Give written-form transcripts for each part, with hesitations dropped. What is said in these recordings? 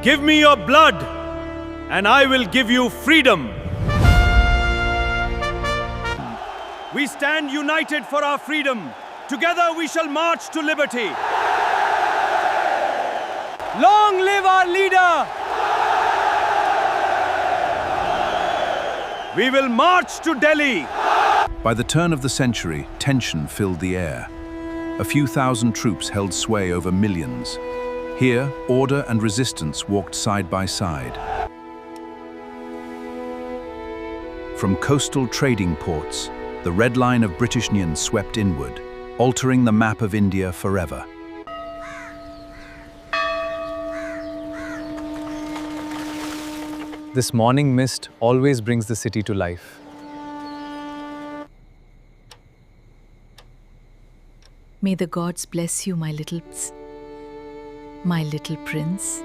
Give me your blood, and I will give you freedom. We stand united for our freedom. Together we shall march to liberty. Long live our leader! We will march to Delhi. By the turn of the century, tension filled the air. A few thousand troops held sway over millions. Here, order and resistance walked side by side. From coastal trading ports, the red line of British Nyan swept inward, altering the map of India forever. This morning mist always brings the city to life. May the gods bless you, my little prince.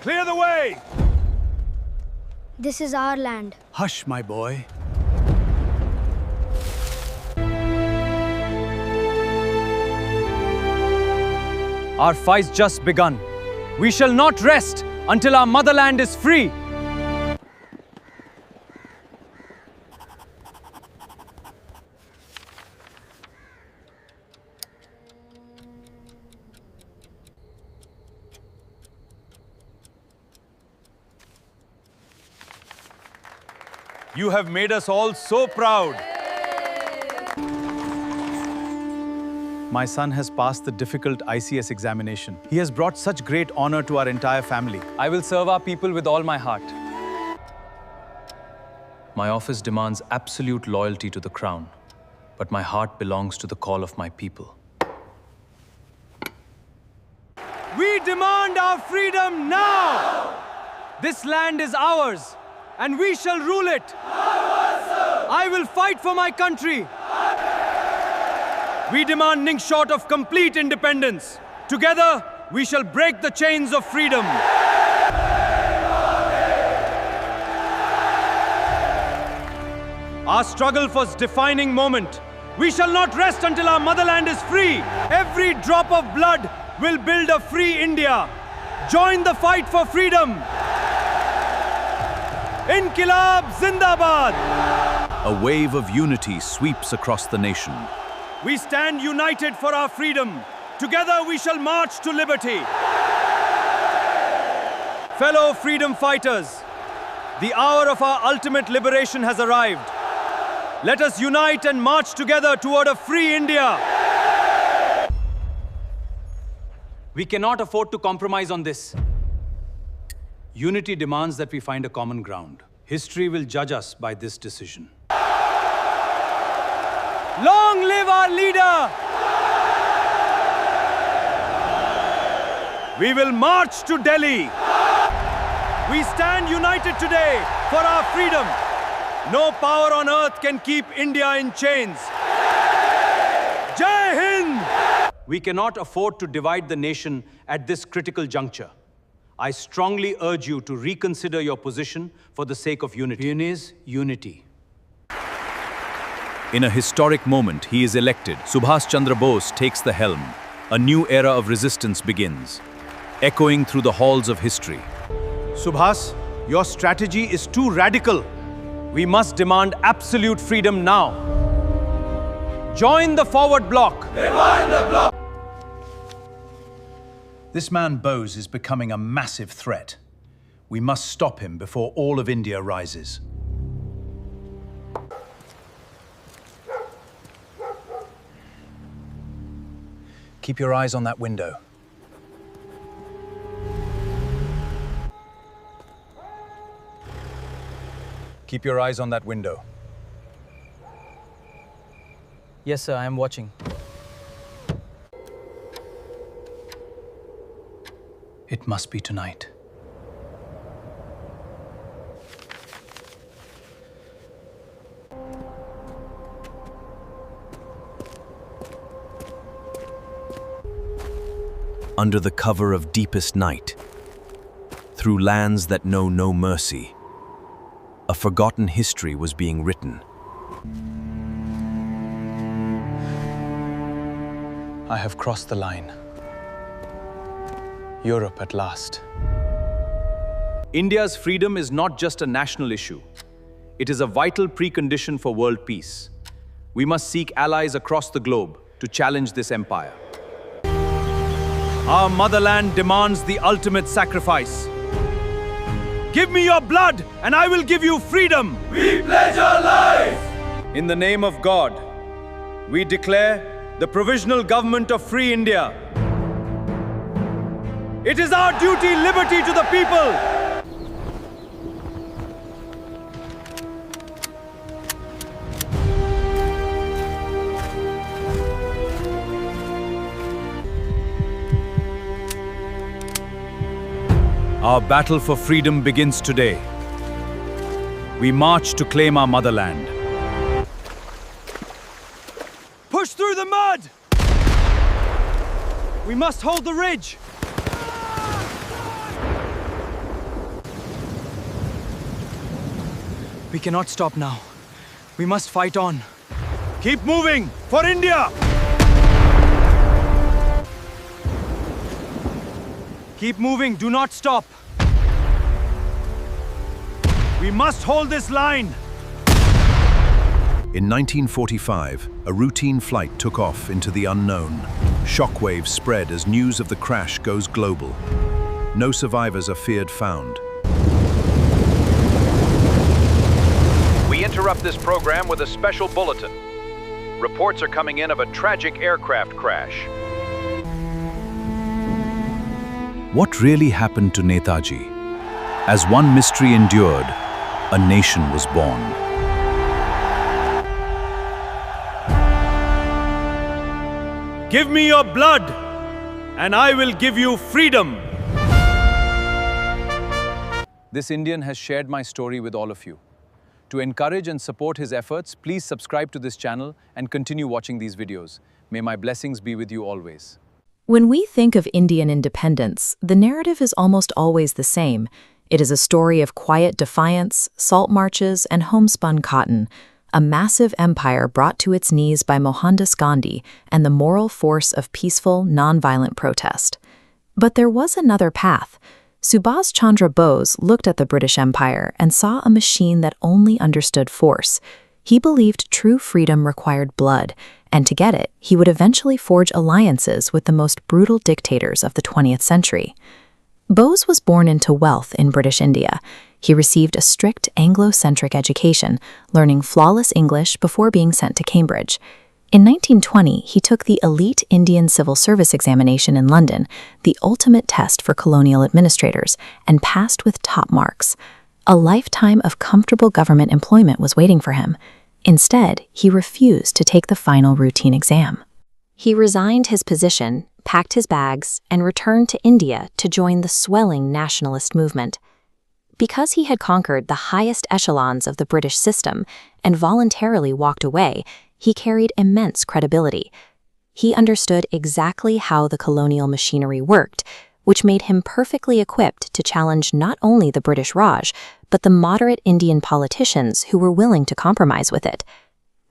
Clear the way! This is our land. Hush, my boy. Our fight's just begun. We shall not rest until our motherland is free. You have made us all so proud. My son has passed the difficult ICS examination. He has brought such great honor to our entire family. I will serve our people with all my heart. My office demands absolute loyalty to the crown, but my heart belongs to the call of my people. We demand our freedom now! This land is ours, and we shall rule it. I will fight for my country. We demand nothing short of complete independence. Together, we shall break the chains of freedom. Our struggle for this defining moment. We shall not rest until our motherland is free. Every drop of blood will build a free India. Join the fight for freedom. Inqilab Zindabad! A wave of unity sweeps across the nation. We stand united for our freedom. Together we shall march to liberty. Fellow freedom fighters, the hour of our ultimate liberation has arrived. Let us unite and march together toward a free India. We cannot afford to compromise on this. Unity demands that we find a common ground. History will judge us by this decision. Long live our leader! We will march to Delhi. We stand united today for our freedom. No power on earth can keep India in chains. Jai Hind! We cannot afford to divide the nation at this critical juncture. I strongly urge you to reconsider your position for the sake of unity. In is unity. In a historic moment, he is elected. Subhas Chandra Bose takes the helm. A new era of resistance begins, echoing through the halls of history. Subhas, your strategy is too radical. We must demand absolute freedom now. Join the Forward Bloc. This man Bose is becoming a massive threat. We must stop him before all of India rises. Keep your eyes on that window. Keep your eyes on that window. Yes, sir, I am watching. It must be tonight. under the cover of deepest night, through lands that know no mercy, a forgotten history was being written. I have crossed the line. Europe at last. India's freedom is not just a national issue. It is a vital precondition for world peace. We must seek allies across the globe to challenge this empire. Our motherland demands the ultimate sacrifice. Give me your blood, and I will give you freedom. We pledge our lives. In the name of God, we declare the Provisional Government of Free India. It is our duty, liberty to the people. Our battle for freedom begins today. We march to claim our motherland. Push through the mud! We must hold the ridge! We cannot stop now. We must fight on. Keep moving for India! Keep moving, do not stop. We must hold this line. In 1945, a routine flight took off into the unknown. Shockwaves spread as news of the crash goes global. No survivors are feared found. We interrupt this program with a special bulletin. Reports are coming in of a tragic aircraft crash. What really happened to Netaji? As one mystery endured, a nation was born. Give me your blood, and I will give you freedom. This Indian has shared my story with all of you. To encourage and support his efforts, please subscribe to this channel and continue watching these videos. May my blessings be with you always. When we think of Indian independence, the narrative is almost always the same. It is a story of quiet defiance, salt marches, and homespun cotton, a massive empire brought to its knees by Mohandas Gandhi and the moral force of peaceful, nonviolent protest. But there was another path. Subhas Chandra Bose looked at the British Empire and saw a machine that only understood force. He believed true freedom required blood, and to get it, he would eventually forge alliances with the most brutal dictators of the 20th century. Bose was born into wealth in British India. He received a strict Anglo-centric education, learning flawless English before being sent to Cambridge. In 1920, he took the elite Indian Civil Service examination in London, the ultimate test for colonial administrators, and passed with top marks. A lifetime of comfortable government employment was waiting for him. Instead, he refused to take the final routine exam. He resigned his position, packed his bags, and returned to India to join the swelling nationalist movement. Because he had conquered the highest echelons of the British system and voluntarily walked away, he carried immense credibility. He understood exactly how the colonial machinery worked, which made him perfectly equipped to challenge not only the British Raj, but the moderate Indian politicians who were willing to compromise with it.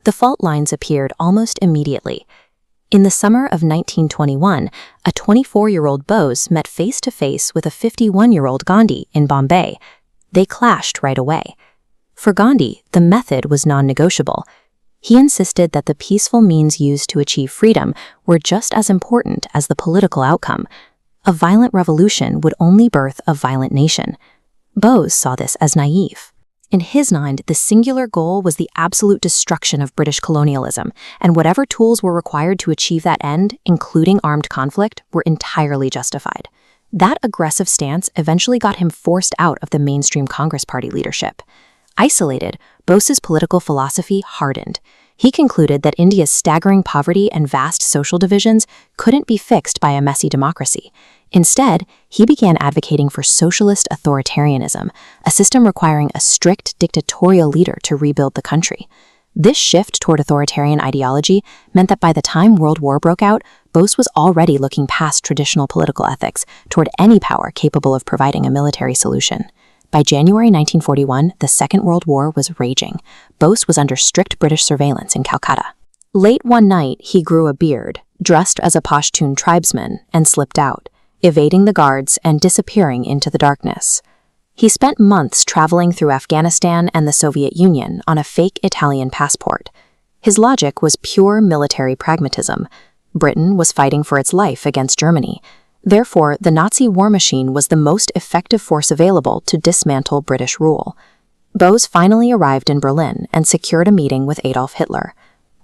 The fault lines appeared almost immediately. In the summer of 1921, a 24-year-old Bose met face-to-face with a 51-year-old Gandhi in Bombay. They clashed right away. For Gandhi, the method was non-negotiable. He insisted that the peaceful means used to achieve freedom were just as important as the political outcome. A violent revolution would only birth a violent nation. Bose saw this as naive. In his mind, the singular goal was the absolute destruction of British colonialism, and whatever tools were required to achieve that end, including armed conflict, were entirely justified. That aggressive stance eventually got him forced out of the mainstream Congress Party leadership. Isolated, Bose's political philosophy hardened. He concluded that India's staggering poverty and vast social divisions couldn't be fixed by a messy democracy. Instead, he began advocating for socialist authoritarianism, a system requiring a strict dictatorial leader to rebuild the country. This shift toward authoritarian ideology meant that by the time World War broke out, Bose was already looking past traditional political ethics toward any power capable of providing a military solution. By January 1941, the Second World War was raging. Bose was under strict British surveillance in Calcutta. Late one night, he grew a beard, dressed as a Pashtun tribesman, and slipped out, evading the guards and disappearing into the darkness. He spent months traveling through Afghanistan and the Soviet Union on a fake Italian passport. His logic was pure military pragmatism. Britain was fighting for its life against Germany. Therefore, the Nazi war machine was the most effective force available to dismantle British rule. Bose finally arrived in Berlin and secured a meeting with Adolf Hitler.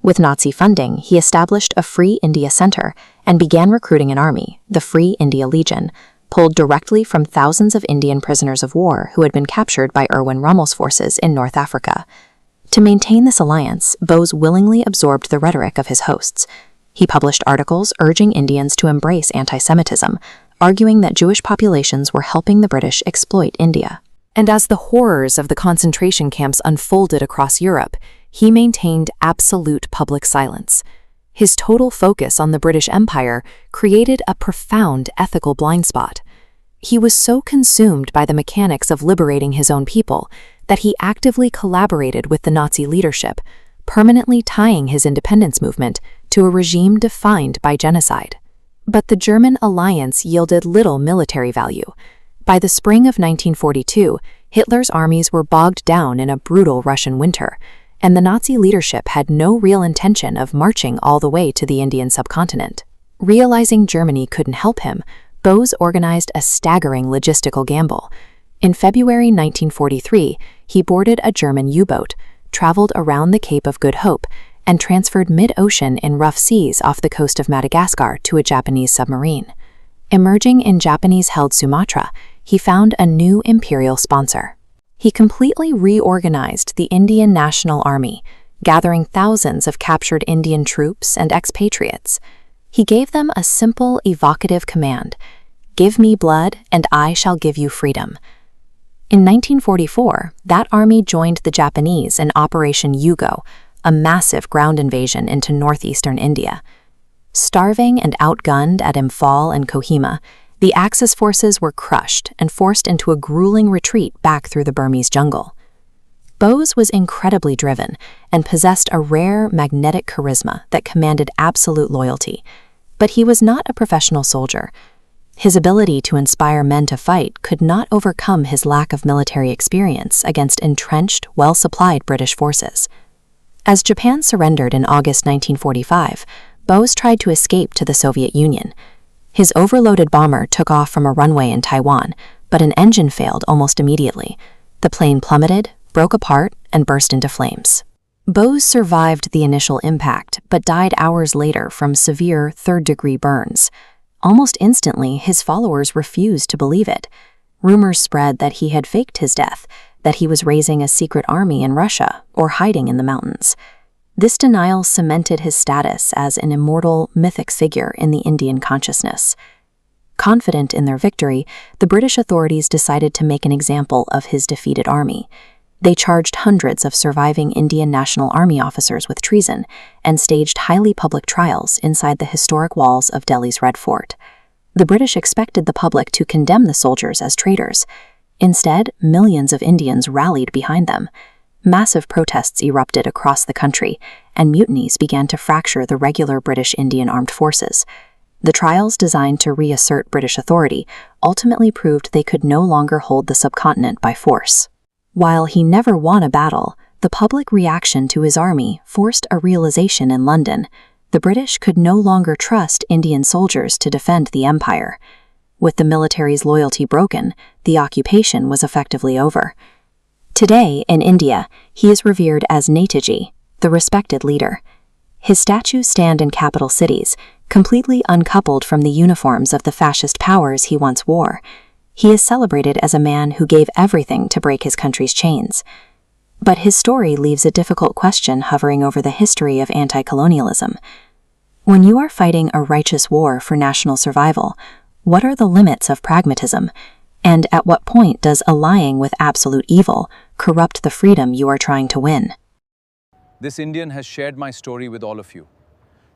With Nazi funding, he established a Free India Center and began recruiting an army, the Free India Legion, pulled directly from thousands of Indian prisoners of war who had been captured by Erwin Rommel's forces in North Africa. To maintain this alliance, Bose willingly absorbed the rhetoric of his hosts. He published articles urging Indians to embrace anti-Semitism, arguing that Jewish populations were helping the British exploit India. And as the horrors of the concentration camps unfolded across Europe, he maintained absolute public silence. His total focus on the British Empire created a profound ethical blind spot. He was so consumed by the mechanics of liberating his own people that he actively collaborated with the Nazi leadership, permanently tying his independence movement to a regime defined by genocide. But the German alliance yielded little military value. By the spring of 1942, Hitler's armies were bogged down in a brutal Russian winter, and the Nazi leadership had no real intention of marching all the way to the Indian subcontinent. Realizing Germany couldn't help him, Bose organized a staggering logistical gamble. In February 1943, he boarded a German U-boat, traveled around the Cape of Good Hope, and transferred mid-ocean in rough seas off the coast of Madagascar to a Japanese submarine. Emerging in Japanese-held Sumatra, he found a new imperial sponsor. He completely reorganized the Indian National Army, gathering thousands of captured Indian troops and expatriates. He gave them a simple, evocative command: "Give me blood, and I shall give you freedom." In 1944, that army joined the Japanese in Operation Yugo, a massive ground invasion into northeastern India. Starving and outgunned at Imphal and Kohima, the Axis forces were crushed and forced into a grueling retreat back through the Burmese jungle. Bose was incredibly driven and possessed a rare magnetic charisma that commanded absolute loyalty. But he was not a professional soldier. His ability to inspire men to fight could not overcome his lack of military experience against entrenched, well-supplied British forces. As Japan surrendered in August 1945, Bose tried to escape to the Soviet Union. His overloaded bomber took off from a runway in Taiwan, but an engine failed almost immediately. The plane plummeted, broke apart, and burst into flames. Bose survived the initial impact, but died hours later from severe third-degree burns. Almost instantly, his followers refused to believe it. Rumors spread that he had faked his death, that he was raising a secret army in Russia or hiding in the mountains. This denial cemented his status as an immortal, mythic figure in the Indian consciousness. Confident in their victory, the British authorities decided to make an example of his defeated army. They charged hundreds of surviving Indian National Army officers with treason and staged highly public trials inside the historic walls of Delhi's Red Fort. The British expected the public to condemn the soldiers as traitors. Instead, millions of Indians rallied behind them. Massive protests erupted across the country, and mutinies began to fracture the regular British Indian armed forces. The trials, designed to reassert British authority, ultimately proved they could no longer hold the subcontinent by force. While he never won a battle, the public reaction to his army forced a realization in London: the British could no longer trust Indian soldiers to defend the empire. With the military's loyalty broken, the occupation was effectively over. Today, in India, he is revered as Netaji, the respected leader. His statues stand in capital cities, completely uncoupled from the uniforms of the fascist powers he once wore. He is celebrated as a man who gave everything to break his country's chains. But his story leaves a difficult question hovering over the history of anti-colonialism. When you are fighting a righteous war for national survival, what are the limits of pragmatism? And at what point does allying with absolute evil corrupt the freedom you are trying to win? this Indian has shared my story with all of you.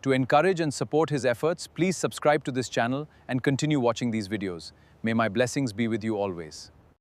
To encourage and support his efforts, please subscribe to this channel and continue watching these videos. May my blessings be with you always.